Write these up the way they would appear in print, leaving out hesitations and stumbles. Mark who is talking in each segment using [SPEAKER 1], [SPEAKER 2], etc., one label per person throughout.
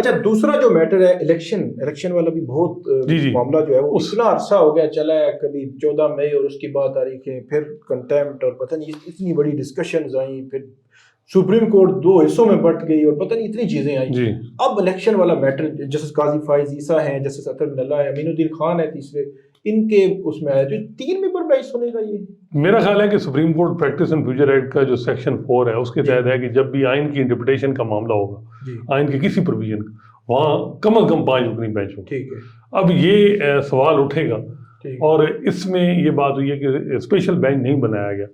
[SPEAKER 1] اچھا دوسرا جو میٹر ہے الیکشن والا بھی بہت معاملہ جو ہے وہ اتنا عرصہ ہو گیا چلا ہے، کبھی 14 مئی اور اس کی بعد تاریخیں، پھر کنٹیمپٹ اور پتہ نہیں اتنی بڑی ڈسکشنز آئیں، پھر سپریم کورٹ 2 حصوں میں بٹ گئی اور پتہ نہیں اتنی چیزیں آئیں. اب الیکشن والا میٹر جسٹس قاضی فائز عیسیٰ ہیں، جسٹس اطہر بن اللہ ہے، امین الدین خان ہے تیسرے، ان کے اس میں آیا جو 3 ممبر بیچ سنے گا. یہ
[SPEAKER 2] میرا خیال ہے کہ supreme court practice and future act کا جو سیکشن 4 ہے اس کے تحت ہے کہ جب بھی آئین کی انٹرپریٹیشن کا معاملہ ہوگا، آئین کے کسی پروویژن کا، وہاں کم از کم 5 رکنی بینچ ہو. اب یہ سوال اٹھے گا اور اس میں یہ بات ہوئی ہے کہ اسپیشل بینچ نہیں بنایا گیا،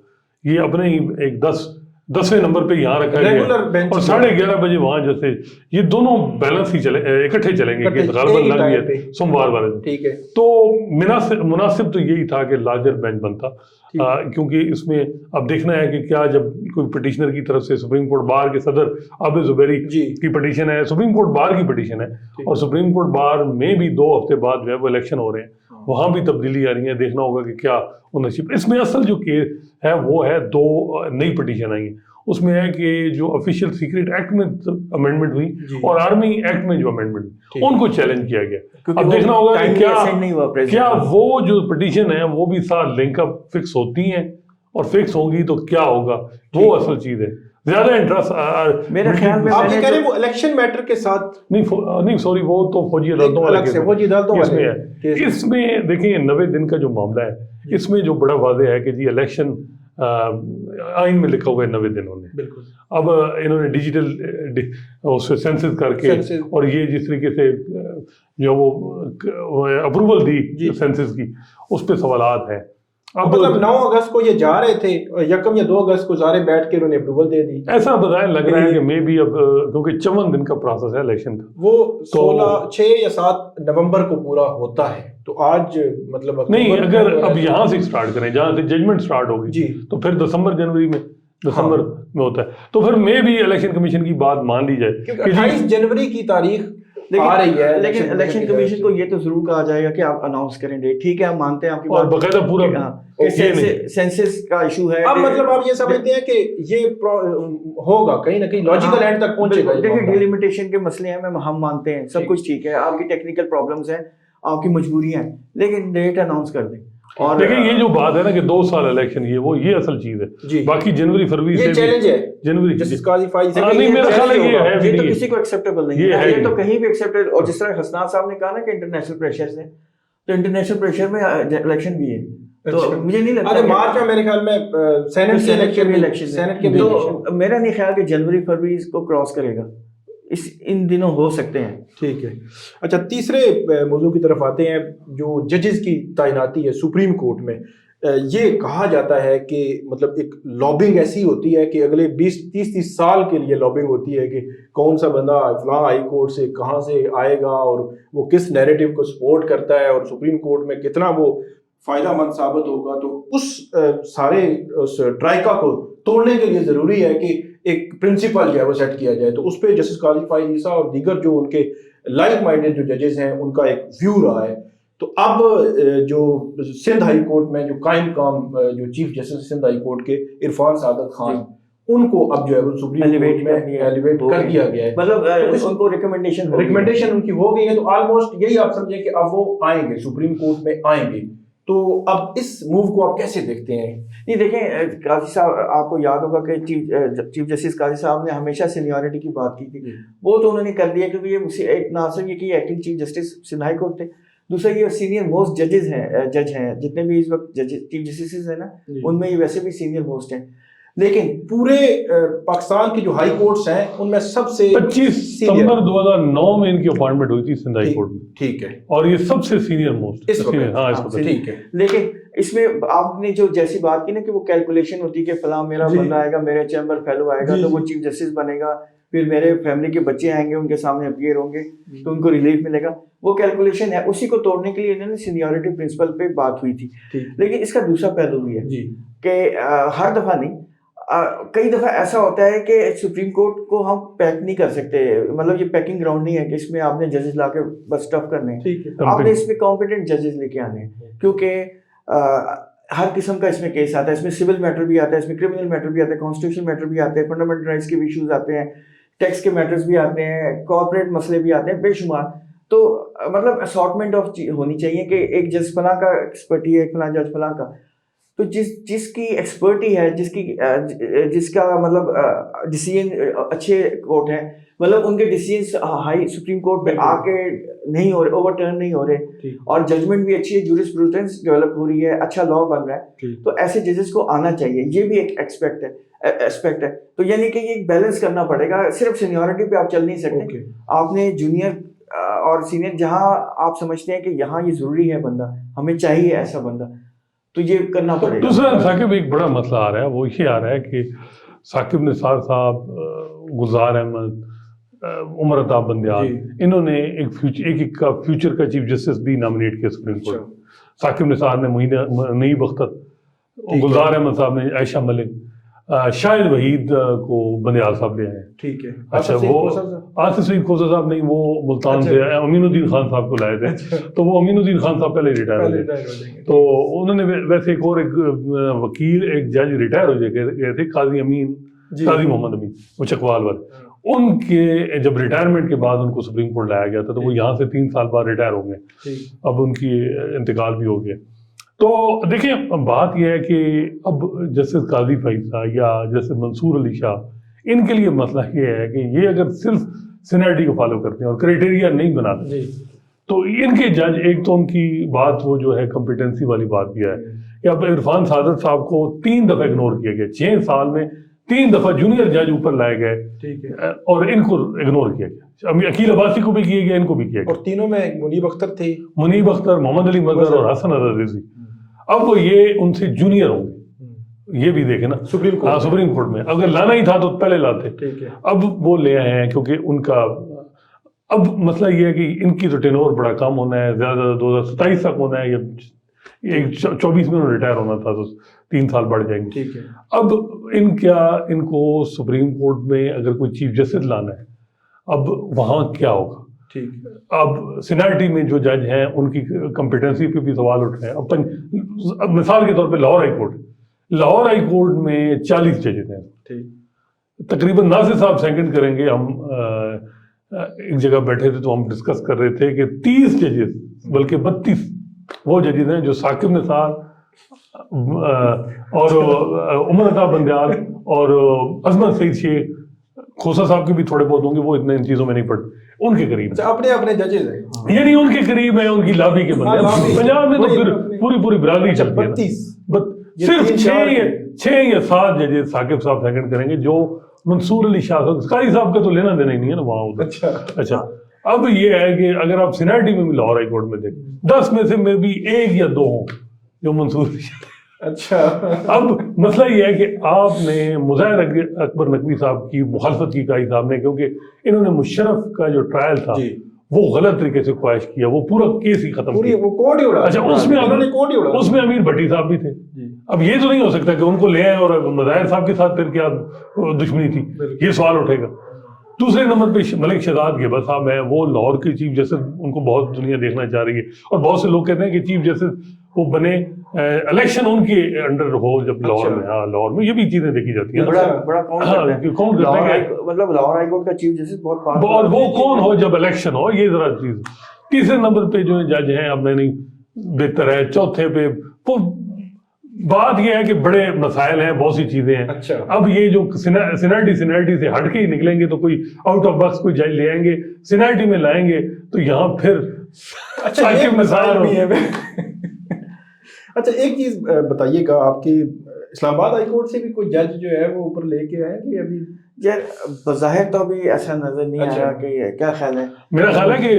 [SPEAKER 2] یہ اپنے ہی ایک 10ویں نمبر پہ یہاں رکھا گیا اور 11:30 بجے وہاں جیسے یہ دونوں بیلنس ہی اکٹھے چلیں گے کہ غالباً لگ گیا سوموار والے دن. تو مناسب تو یہی تھا کہ لارجر بینچ بنتا، کیونکہ اس میں اب دیکھنا ہے کہ کیا جب کوئی پٹیشنر کی طرف سے سپریم کورٹ بار کے صدر عابد زبیری کی پٹیشن ہے، سپریم کورٹ بار کی پٹیشن ہے، اور سپریم کورٹ بار میں بھی 2 ہفتے بعد جو ہے وہ الیکشن ہو رہے ہیں، وہاں بھی تبدیلی آ رہی ہے. دیکھنا ہوگا کہ کیا اونرشپ. اس میں اصل جو کیس ہے وہ ہے 2 نئی پٹیشن آئی ہیں. اس میں ہے کہ جو آفیشیل سیکریٹ ایکٹ میں امینڈمنٹ ہوئی اور آرمی ایکٹ میں جو امینڈمنٹ ہوئی ان کو چیلنج کیا گیا. اب دیکھنا ہوگا کہ کیا وہ جو پٹیشن ہے وہ بھی ساتھ لنک اپ فکس ہوتی ہیں، اور فکس ہوں گی تو کیا ہوگا، وہ اصل چیز ہے. زیادہ انٹرسٹ میرے خیال میں
[SPEAKER 1] آپ کہہ رہے ہیں وہ الیکشن میٹر کے ساتھ
[SPEAKER 2] نہیں سوری وہ تو فوجی عدالتوں والے ہے. اس میں دیکھیں 90 دن کا جو معاملہ ہے اس میں جو بڑا واضح ہے کہ جی الیکشن آئین میں لکھا ہوا ہے 90 دن ہونے. اب انہوں نے ڈیجیٹل سینسس کر کے اور یہ جس طریقے سے جو وہ اپروول دی سینسس کی اس پہ سوالات ہیں.
[SPEAKER 1] اب مطلب 9 اگست کو یہ جا رہے تھے، 1 یا 2 اگست کو سارے بیٹھ کے انہوں نے اپروول دے دی،
[SPEAKER 2] ایسا بتایا لگ رہا ہے کہ مے بی اب کیونکہ 54 دن کا پروسیس ہے الیکشن کا،
[SPEAKER 1] وہ 6 یا 7 نومبر کو پورا ہوتا ہے. تو آج مطلب
[SPEAKER 2] نہیں، اگر اب یہاں سے سٹارٹ کریں جہاں سے ججمنٹ سٹارٹ ہوگی تو پھر دسمبر میں ہوتا ہے، تو پھر میں بھی الیکشن کمیشن کی بات مان لی جائے
[SPEAKER 1] کہ 28 جنوری کی تاریخ آ رہی ہے.
[SPEAKER 3] لیکن الیکشن کمیشن کو یہ تو ضرور کہا جائے گا کہ آپ اناؤنس کریں ڈیٹ. ٹھیک ہے، ہم مانتے ہیں آپ کی بات،
[SPEAKER 2] باقاعدہ پورا
[SPEAKER 3] سینسس کا ایشو ہے.
[SPEAKER 1] اب مطلب آپ یہ سمجھتے ہیں کہ یہ ہوگا کہیں نہ کہیں لاجیکل اینڈ تک پہنچے گا.
[SPEAKER 3] دیکھیں ڈیلیمیٹیشن کے مسئلے ہیں، ہم مانتے ہیں سب کچھ ٹھیک ہے، آپ کی ٹیکنیکل پرابلمز ہیں، آپ کی مجبوریاں ہیں، لیکن ڈیٹ اناؤنس کر دیں.
[SPEAKER 2] اور دیکھیں یہ جو بات ہے نا کہ 2 سال الیکشن یہ اصل چیز ہے. باقی جنوری فروری سے
[SPEAKER 1] یہ چیلنج ہے
[SPEAKER 2] جنوری
[SPEAKER 1] جسٹس قاضی فائز
[SPEAKER 2] میرا خیال ہے
[SPEAKER 3] یہ تو کسی کو ایکسیپٹیبل نہیں ہے، یہ تو کہیں بھی ایکسیپٹیبل. اور جس طرح حسنات صاحب نے کہا نا کہ انٹرنیشنل پریشر سے، تو انٹرنیشنل پریشر میں الیکشن بھی ہے. تو مجھے نہیں لگتا
[SPEAKER 1] مارچ میں میرے خیال میں سینٹ کے
[SPEAKER 3] تو میرا نہیں خیال کہ جنوری فروری کو کراس کرے گا، ان دنوں ہو سکتے ہیں.
[SPEAKER 1] ٹھیک ہے. اچھا تیسرے موضوع کی طرف آتے ہیں، جو ججز کی تعیناتی ہے سپریم کورٹ میں. یہ کہا جاتا ہے کہ مطلب ایک لابنگ ایسی ہوتی ہے کہ اگلے 20-30 سال کے لیے لابنگ ہوتی ہے کہ کون سا بندہ فلاں ہائی کورٹ سے کہاں سے آئے گا اور وہ کس نیریٹو کو سپورٹ کرتا ہے اور سپریم کورٹ میں کتنا وہ فائدہ مند ثابت ہوگا. تو اس سارے اس ٹرائکا کو توڑنے کے لیے ضروری ہے کہ ایک پرنسپل جو ہے وہ سیٹ کیا جائے. تو اس پہ جسٹس قاضی فائز عیسیٰ اور دیگر جو ان کے لائک مائنڈیڈ جو ججز ہیں ان کا ایک ویو رہا ہے. تو اب جو سندھ ہائی کورٹ میں جو قائم مقام جو chief justice Sindh high court کے عرفان سعادت خان، ان کو اب جو ہے وہ سپریم کورٹ میں ایلیویٹ کر دیا گیا ہے.
[SPEAKER 3] مطلب ان کو ریکمنڈیشن
[SPEAKER 1] ان کی ہو گئی ہے. تو آلموسٹ یہی آپ سمجھیں کہ اب وہ آئیں گے سپریم کورٹ میں آئیں گے. تو اب اس موو کو آپ کیسے دیکھتے ہیں؟
[SPEAKER 3] نہیں دیکھیں، قاضی صاحب آپ کو یاد ہوگا کہ چیف جسٹس قاضی صاحب نے ہمیشہ سینیورٹی کی بات کی تھی، وہ تو انہوں نے کر دیا کیونکہ یہ ایک نہ صرف یہ کہ acting chief justice Sindh high court تھے، دوسرا یہ سینئر موسٹ جج ہیں جتنے بھی اس وقت چیف جسٹس ہیں نا، ان میں یہ ویسے بھی سینئر موسٹ ہیں. لیکن
[SPEAKER 1] پورے پاکستان کی جو ہائی کورٹس ہیں ان میں سب سے
[SPEAKER 2] 25 ستمبر 2009 میں ان کی اپوائنٹمنٹ ہوئی تھی سندھ ہائی کورٹ میں.
[SPEAKER 1] ٹھیک ہے.
[SPEAKER 2] اور یہ سب سے سینئر موسٹ
[SPEAKER 1] ٹھیک ہے.
[SPEAKER 3] لیکن اس میں آپ نے جو جیسی بات کی نا کہ وہ کیلکولیشن ہوتی ہے کہ فلاں میرا بندہ آئے گا، میرے چیمبر فیلو آئے گا تو وہ چیف جسٹس بنے گا، پھر میرے فیملی کے بچے آئیں گے ان کے سامنے اپیئر ہوں گے تو ان کو ریلیف ملے گا. وہ کیلکولیشن ہے، اسی کو توڑنے کے لیے انہوں نے سینیورٹی پرنسپل پہ بات ہوئی تھی. لیکن اس کا دوسرا پہلو بھی ہے کہ ہر دفعہ نہیں، کئی دفعہ ایسا ہوتا ہے کہ سپریم کورٹ کو ہم پیک نہیں کر سکتے. مطلب یہ پیکنگ گراؤنڈ نہیں ہے کہ اس میں آپ نے ججز لا کے بس ٹف کرنے ہیں، آپ نے اس میں کمپیٹنٹ ججز لے کے آنے ہیں. کیونکہ ہر قسم کا اس میں کیس آتا ہے، اس میں سول میٹر بھی آتا ہے، اس میں کرمنل میٹر بھی آتا ہے، کانسٹیٹیوشنل میٹر بھی آتے ہیں، فنڈامنٹل رائٹس کے بھی ایشوز آتے ہیں، ٹیکس کے میٹرز بھی آتے ہیں, کارپوریٹ مسئلے بھی آتے ہیں بے شمار. تو مطلب اسارٹمنٹ آف ہونی چاہیے کہ ایک جج فلاں کا ایکسپرٹی ہے, ایک فلاں جج فلاں کا, تو جس کی ایکسپرٹی ہے, جس کا مطلب ڈیسیژن اچھے کورٹ ہیں, مطلب ان کے ڈیسیژنس ہائی سپریم کورٹ پہ آ کے نہیں ہو رہے, اوور ٹرن نہیں ہو رہے, اور ججمنٹ بھی اچھی ہے, جورسپروڈنس ڈیولپ ہو رہی ہے, اچھا لا بن رہا ہے, تو ایسے ججز کو آنا چاہیے. یہ بھی ایک ایسپیکٹ ہے. تو یعنی کہ یہ بیلنس کرنا پڑے گا, صرف سینیورٹی پہ آپ چل نہیں سکتے. آپ نے جونیئر اور سینئر جہاں آپ سمجھتے ہیں کہ یہاں یہ ضروری ہے بندہ, ہمیں چاہیے ایسا بندہ, تو یہ کرنا پڑے گا.
[SPEAKER 2] دوسرا ثاقب ایک بڑا مسئلہ آ رہا ہے, وہ یہ آ رہا ہے کہ ثاقب نثار صاحب, گلزار احمد, عمر عطا بندیال, انہوں نے ایک کا فیوچر کا چیف جسٹس بھی نامنیٹ کیا سپریم کورٹ. ثاقب نثار نے نعیب اختر, گلزار احمد صاحب نے عائشہ ملک, شاہد وحید کو بندیال صاحب لے آئے.
[SPEAKER 1] ٹھیک ہے.
[SPEAKER 2] اچھا, وہ آصف سعید کھوسہ صاحب نہیں, وہ ملتان سے امین الدین خان صاحب کو لائے تھے. تو وہ امین الدین خان صاحب پہلے ریٹائر ہو گئے, تو انہوں نے ویسے ایک وکیل, ایک جج ریٹائر ہو گئے تھے, قاضی محمد امین, وہ چکوال والے. ان کے جب ریٹائرمنٹ کے بعد ان کو سپریم کورٹ لایا گیا تھا, تو وہ یہاں سے 3 سال بعد ریٹائر ہو گئے. اب ان کی انتقال بھی ہو گیا. تو دیکھیں, بات یہ ہے کہ اب جسٹس قاضی فائزہ یا جسٹس منصور علی شاہ, ان کے لیے مسئلہ یہ ہے کہ یہ اگر صرف سینیرٹی کو فالو کرتے ہیں اور کرائٹیریا نہیں بناتے, تو ان کے جج, ایک تو ان کی بات وہ جو ہے کمپیٹنسی والی بات بھی ہے کہ اب عرفان سعادت صاحب کو 3 دفعہ اگنور کیا گیا, 6 سال میں 3 دفعہ جونیئر جج اوپر لائے گئے, اور ان کو اگنور کیا گیا. عقیل عباسی کو بھی کیا گیا, ان کو بھی کیا گیا.
[SPEAKER 1] اور تینوں میں منیب اختر تھے,
[SPEAKER 2] منیب اختر, محمد علی مظہر اور حسن عزیزی. اب وہ یہ ان سے جونیئر ہوں گے, یہ بھی دیکھیں نا سپریم کورٹ میں. اگر لانا ہی تھا تو پہلے لاتے. اب وہ لے آئے ہیں کیونکہ ان کا اب مسئلہ یہ ہے کہ ان کی تو ٹینور بڑا کم ہونا ہے, زیادہ 2027 تک ہونا ہے, یا 24 میں ریٹائر ہونا تھا, تو 3 سال بڑھ جائیں گے. اب ان کو سپریم کورٹ میں اگر کوئی چیف جسٹس لانا ہے, اب وہاں کیا ہوگا؟ اب سینیرٹی میں جو جج ہیں ان کی کمپیٹنسی پہ بھی سوال اٹھ رہے ہیں. اب مثال کے طور پہ لاہور ہائی کورٹ میں 40 ججز ہیں, تقریباً ناصر صاحب سیکنڈ کریں گے. ہم ایک جگہ بیٹھے تھے تو ہم ڈسکس کر رہے تھے کہ 30 ججز بلکہ 32 وہ ججز ہیں جو ثاقب نثار اور عمر عطا بندیال اور عظمت سعید شیخ, کھوسہ صاحب کے بھی تھوڑے بہت ہوں گے, وہ اتنے ان چیزوں میں نہیں پڑھتے, ان کے قریب
[SPEAKER 1] اپنے ججز ہیں,
[SPEAKER 2] یعنی ان کے قریب ہیں, ان کی لابی کے بندے. پنجاب میں تو پھر پوری برادری چلتی ہے. صرف 6 یا 7 ججز ثاقب صاحب سیکنڈ کریں گے, جو منصور علی شاہ قاری صاحب کا تو لینا دینا ہی نہیں ہے نا وہاں ادھر. اچھا, اب یہ ہے کہ اگر آپ سینیرٹی میں بھی لاہور ہائی کورٹ میں دیکھیں, 10 میں سے میں بھی 1 یا 2 ہوں جو منصور علی شاہ.
[SPEAKER 1] اچھا,
[SPEAKER 2] اب مسئلہ یہ ہے کہ آپ نے مظاہر اکبر نقوی صاحب کی مخالفت کی, قاضی صاحب نے, کیونکہ انہوں نے مشرف کا جو ٹرائل تھا وہ غلط طریقے سے خواہش کیا, وہ پورا کیس ہی ختم کیا. اچھا, اس میں امیر بھٹی صاحب بھی تھے. اب یہ تو نہیں ہو سکتا کہ ان کو لے آئے اور مظاہر صاحب کے ساتھ پھر کیا دشمنی تھی, یہ سوال اٹھے گا. دوسرے نمبر پہ ملک شہزاد گیبر صاحب ہیں, وہ لاہور کے چیف جسٹس, ان کو بہت دنیا دیکھنا چاہ رہی ہے, اور بہت سے لوگ کہتے ہیں کہ چیف جسٹس وہ بنے, الیکشن ان کے انڈر ہو جب لاہور میں. ہاں, لاہور میں یہ بھی چیزیں دیکھی جاتی ہیں.
[SPEAKER 3] بڑا کاؤنٹ کرتا ہے, مطلب لاہور ہائی کورٹ کا چیف جسٹس بہت
[SPEAKER 2] اور وہ کون ہو جب الیکشن ہو, یہ ذرا چیز. تیسرے نمبر پہ جو جج ہیں, اب میں نہیں بہتر ہے. چوتھے پہ بات یہ ہے کہ بڑے مسائل ہیں, بہت سی چیزیں ہیں. اب یہ جو سینیرٹی سے ہٹ کے ہی نکلیں گے, تو کوئی آؤٹ آف باکس کوئی جج لے آئیں گے, سینیرٹی میں لائیں گے, تو یہاں پھر
[SPEAKER 1] اچھا, ایک چیز بتائیے گا, آپ کی اسلام آباد ہائی کورٹ سے بھی کوئی جج جو ہے وہ اوپر لے کے آئے کہ ابھی؟
[SPEAKER 3] یار بظاہر تو ابھی ایسا نظر نہیں آ رہا, کہ کیا خیال ہے؟
[SPEAKER 2] میرا خیال ہے کہ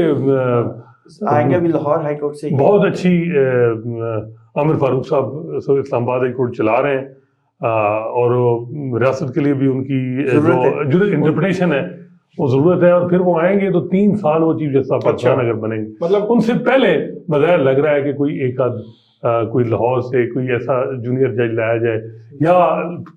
[SPEAKER 3] آئیں گے ابھی لاہور ہائی کورٹ سے.
[SPEAKER 2] بہت اچھی عامر فاروق صاحب اسلام آباد ہائی کورٹ چلا رہے ہیں, اور ریاست کے لیے بھی ان کی جو انٹرپریٹیشن ہے وہ ضرورت ہے. اور پھر وہ آئیں گے تو 3 سال وہ چیف جسٹس آف پاکستان اگر بنیں گے, مطلب ان سے پہلے بظاہر لگ رہا ہے کہ کوئی ایک آدھ کوئی لاہور سے کوئی ایسا جونیئر جج لایا جائے یا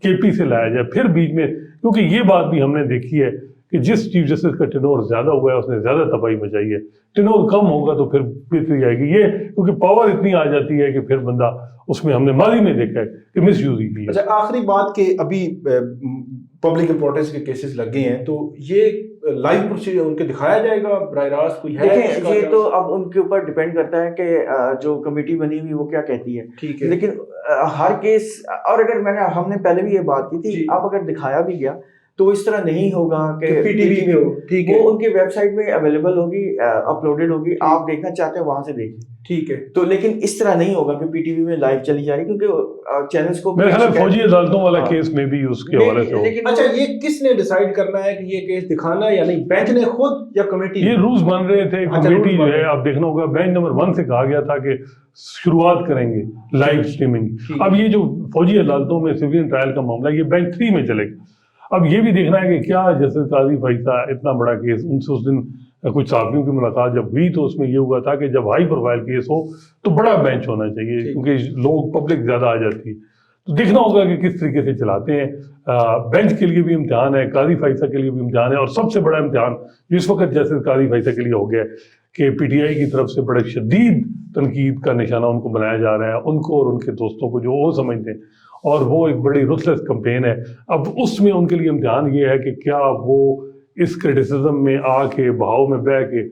[SPEAKER 2] کے پی سے لایا جائے. پھر بیچ میں, کیونکہ یہ بات بھی ہم نے دیکھی ہے کہ جس چیف جسٹس کا ٹینور زیادہ ہوا ہے اس نے زیادہ تباہی مچائی ہے، ٹینور کم ہوگا تو پھر بہتری آئے گی. یہ کیونکہ پاور اتنی آ جاتی ہے کہ پھر بندہ اس میں ہم نے ماضی میں دیکھا ہے کہ مس یوز ہی کی ہے.
[SPEAKER 1] اچھا آخری بات کہ ابھی پبلک امپورٹنس کے کیسز لگے ہیں تو یہ لائیو پروسیجر ان کے دکھایا جائے گا براہ راست کوئی ہے؟
[SPEAKER 3] دیکھیں یہ تو اب ان کے اوپر ڈیپینڈ کرتا ہے کہ جو کمیٹی بنی ہوئی وہ کیا کہتی ہے. ٹھیک ہے لیکن ہر کیس، اور اگر ہم نے پہلے بھی یہ بات کی تھی، اب اگر دکھایا بھی گیا تو اس طرح نہیں ہوگا کہ
[SPEAKER 1] پی ٹی وی میں ہو. ٹھیک ہے،
[SPEAKER 3] وہ ان کی ویب سائٹ میں اویلیبل ہوگی، اپلوڈیڈ ہوگی، آپ دیکھنا چاہتے ہیں وہاں سے دیکھیں.
[SPEAKER 1] ٹھیک ہے
[SPEAKER 3] تو لیکن اس طرح نہیں ہوگا کہ پی ٹی وی میں لائیو چلی جا رہی، کیونکہ چینلز کو
[SPEAKER 2] میرے خیال فوجی عدالتوں والا کیس میں بھی اس کے حوالے سے ہو.
[SPEAKER 1] اچھا یہ کس نے ڈیسائیڈ کرنا ہے کہ یہ کیس دکھانا ہے یا نہیں؟ بینچ نے خود یا کمیٹی؟
[SPEAKER 2] یہ رولز بن رہے تھے، کمیٹی جو ہے آپ دیکھنا ہوگا بینچ نمبر 1 سے کہا گیا تھا کہ شروعات کریں گے لائیو سٹریمنگ. اب یہ جو فوجی عدالتوں میں سویلین ٹرائل کا معاملہ یہ بینچ 3 میں چلے گا. اب یہ بھی دیکھنا ہے کہ کیا جسٹس قاضی فائزہ اتنا بڑا کیس، ان سے اس دن کچھ صحافیوں کی ملاقات جب ہوئی تو اس میں یہ ہوا تھا کہ جب ہائی پروفائل کیس ہو تو بڑا بینچ ہونا چاہیے کیونکہ لوگ پبلک زیادہ آ جاتی ہے. تو دیکھنا ہوگا کہ کس طریقے سے چلاتے ہیں. بینچ کے لیے بھی امتحان ہے، قاضی فائزہ کے لیے بھی امتحان ہے، اور سب سے بڑا امتحان جو اس وقت جسٹس قاضی فائزہ کے لیے ہو گیا ہے کہ پی ٹی آئی کی طرف سے بڑے شدید تنقید کا نشانہ ان کو بنایا جا رہا ہے، ان کو اور ان کے دوستوں کو جو وہ سمجھتے ہیں، اور وہ ایک بڑی رتھلیس کمپین ہے. اب اس میں ان کے لیے امتحان یہ ہے کہ کیا وہ اس کریٹیسزم میں آ کے بہاؤ میں بہ کے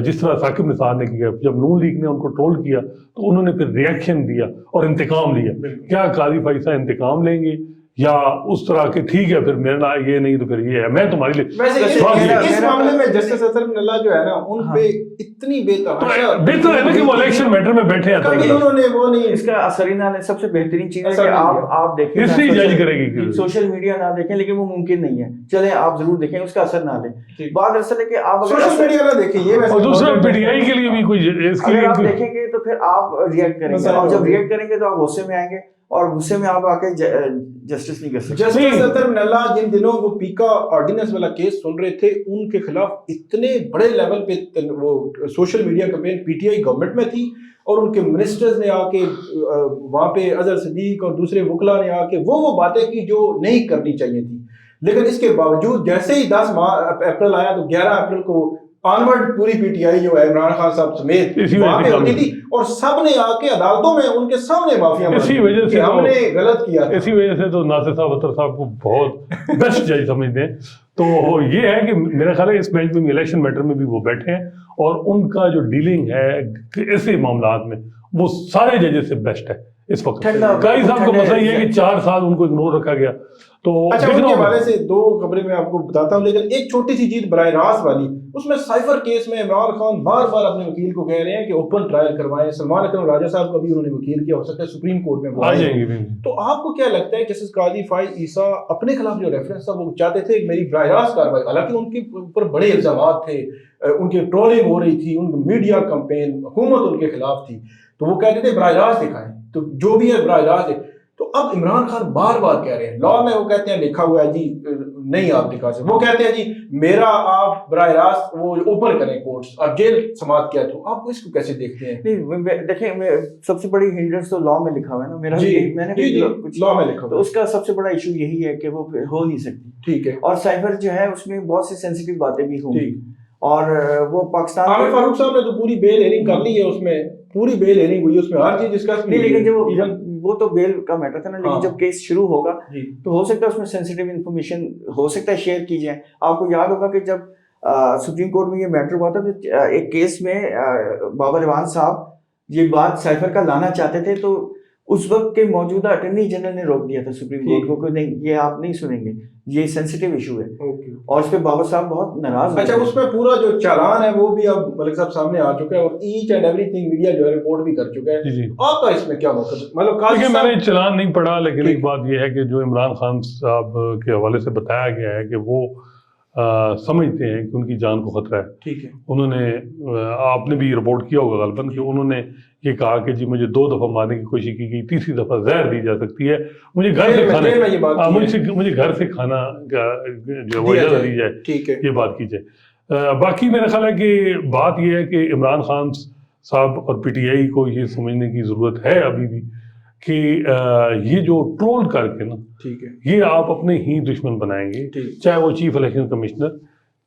[SPEAKER 2] جس طرح ثاقب نثار نے کیا، جب نون لیگ نے ان کو ٹرول کیا تو انہوں نے پھر ریئیکشن دیا اور انتقام لیا. کیا قاضی فائزہ انتقام لیں گے یا اس طرح کہ ٹھیک ہے پھر میرا یہ نہیں تو پھر یہ ہے، میں تمہارے لیے
[SPEAKER 1] اس معاملے میں جسٹس اطہر بن اللہ جو ہے نا ان پہ اتنی
[SPEAKER 2] بہتر ہے نا کہ وہ الیکشن میٹر میں بیٹھے ہیں،
[SPEAKER 1] انہوں نے وہ نہیں،
[SPEAKER 3] اس کا اثرینہ نے سب سے بہترین چیز ہے کہ آپ دیکھیں،
[SPEAKER 2] ہسٹری جج کرے گی.
[SPEAKER 3] سوشل میڈیا نہ دیکھیں لیکن وہ ممکن نہیں ہے، چلیں آپ ضرور دیکھیں، اس کا اثر نہ لیں. بات اصل ہے کہ آپ
[SPEAKER 1] سوشل میڈیا نہ دیکھیں، یہ
[SPEAKER 2] اور دوسرا پی ٹی آئی کے لیے بھی کوئی
[SPEAKER 3] اگر آپ دیکھیں گے تو پھر آپ ریئیکٹ کریں گے، اور جب ریئیکٹ کریں گے تو آپ غصے میں آئیں گے، اور غصے میں آپ آ کے جسٹس نہیں کر سکتے.
[SPEAKER 1] جسٹس اطہر بن اللہ جن دنوں وہ پیکا آرڈیننس والا کیس سن رہے تھے ان کے خلاف اتنے بڑے لیول پہ وہ social media campaign P T I government میں تھی، اور ان کے منسٹرز نے آ کے وہاں پہ اظہر صدیق اور دوسرے وکلا نے آ کے وہ باتیں کی جو نہیں کرنی چاہیے تھی. لیکن اس کے باوجود جیسے ہی 10 اپریل آیا تو 11 اپریل کو آنورڈ پوری پی ٹی آئی جو ہے عمران خان صاحب سمیت وہاں پہ ہوتی تھی، اور سب نے آ کے عدالتوں میں ان کے سامنے معافیاں مانگی کہ ہم نے غلط کیا.
[SPEAKER 2] اسی وجہ سے تو ناصر صاحب اطہر صاحب کو بہت بیسٹ جج سمجھتے ہیں. تو یہ ہے کہ میرا خیال ہے اس بینچ میں الیکشن میٹر میں بھی وہ بیٹھے ہیں، اور ان کا جو ڈیلنگ ہے ایسے معاملات میں وہ سارے ججز سے بیسٹ ہے اس وقت. قاضی صاحب کا مسئلہ یہ ہے کہ 4 سال ان کو اگنور رکھا گیا. تو
[SPEAKER 1] اچھا ان کے حوالے سے 2 خبریں میں آپ کو بتاتا ہوں، لیکن ایک چھوٹی سی چیز براہ راست والی، اس میں سائفر کیس میں عمران خان بار بار اپنے وکیل کو کہہ رہے ہیں کہ اوپن ٹرائل کروائیں. سلمان اکرم راجہ صاحب کو بھی انہوں نے وکیل کیا، ہو سکتا ہے سپریم کورٹ میں وہ
[SPEAKER 2] آ جائیں گے.
[SPEAKER 1] تو آپ کو کیا لگتا ہے جسٹس قاضی فائز عیسیٰ اپنے خلاف جو ریفرنس تھا وہ چاہتے تھے میری براہ راست کاروائی، حالانکہ ان کے اوپر بڑے الزامات تھے، ان کی ٹرولنگ ہو رہی تھی، ان کی میڈیا کمپین، حکومت ان کے خلاف تھی، تو وہ کہتے تھے براہ راست دکھائیں، تو جو بھی ہے براہ راست ہے. تو اب عمران خان بار بار کہہ رہے ہیں، لا میں وہ کہتے ہیں لکھا ہوا ہے جی نہیں آپ دکھا سکتے، وہ کہتے ہیں جی میرا آپ براہ راست وہ اوپن کریں کورٹس، آپ جیل سماعت کیا. تو آپ اس کو کیسے دیکھتے ہیں؟
[SPEAKER 3] نہیں دیکھیں، سب سے بڑی ہنڈرنس تو لا میں لکھا ہوا ہے نا، میرا میں نے
[SPEAKER 1] لا میں لکھا ہوا،
[SPEAKER 3] تو اس کا سب سے بڑا ایشو یہی ہے کہ وہ ہو نہیں سکتی.
[SPEAKER 1] ٹھیک ہے،
[SPEAKER 3] اور سائفر جو ہے اس میں بہت سی سینسیٹیو باتیں بھی ہوں گی، اور وہ پاکستان
[SPEAKER 1] عامر فاروق صاحب نے تو پوری بیل ہیئرنگ کر لی ہے، اس میں پوری بیل ہیئرنگ ہوئی، اس میں ہر چیز ڈسکس
[SPEAKER 3] نہیں، لیکن جب وہ تو بیل کا میٹر تھا نا، لیکن جب کیس شروع ہوگا تو ہو سکتا ہے اس میں سینسیٹیو انفارمیشن ہو سکتا ہے شیئر کی جائے. آپ کو یاد ہوگا کہ جب سپریم کورٹ میں یہ میٹر ہوا تھا تو ایک کیس میں بابر ایوان صاحب یہ بات سائفر کا لانا چاہتے تھے، تو اس وقت کے موجودہ اٹارنی جنرل نے روک دیا تھا سپریم کورٹ کو کہ نہیں یہ آپ نہیں سنیں گے، یہ سینسیٹیو ایشو ہے، اور اس پہ بابر صاحب بہت ناراض.
[SPEAKER 1] اچھا اس میں پورا جو چالان ہے وہ بھی اب ملک صاحب سامنے آ چکا ہے، اور each and every thing media جو ہے رپورٹ بھی کر چکا ہے. آپ کا اس میں کیا مطلب؟
[SPEAKER 2] مطلب میں نے چالان نہیں پڑھا، لیکن ایک بات یہ ہے کہ جو عمران خان صاحب کے حوالے سے بتایا گیا ہے کہ وہ سمجھتے ہیں کہ ان کی جان کو خطرہ ہے.
[SPEAKER 1] ٹھیک ہے،
[SPEAKER 2] انہوں نے آپ نے بھی رپورٹ کیا ہوگا غالباً کہ انہوں نے یہ کہا کہ جی مجھے 2 دفعہ مارنے کی کوشش کی گئی، تیسری دفعہ زہر دی جا سکتی ہے، مجھے گھر سے کھانا مجھے گھر سے کھانا جو وہ اجازت دی جائے. ٹھیک ہے، یہ بات کی جائے. باقی میرا خیال ہے کہ بات یہ ہے کہ عمران خان صاحب اور پی ٹی آئی کو یہ سمجھنے کی ضرورت ہے ابھی بھی کہ یہ جو ٹرول کر کے نا، ٹھیک ہے، یہ آپ اپنے ہی دشمن بنائیں گے، چاہے وہ چیف الیکشن کمشنر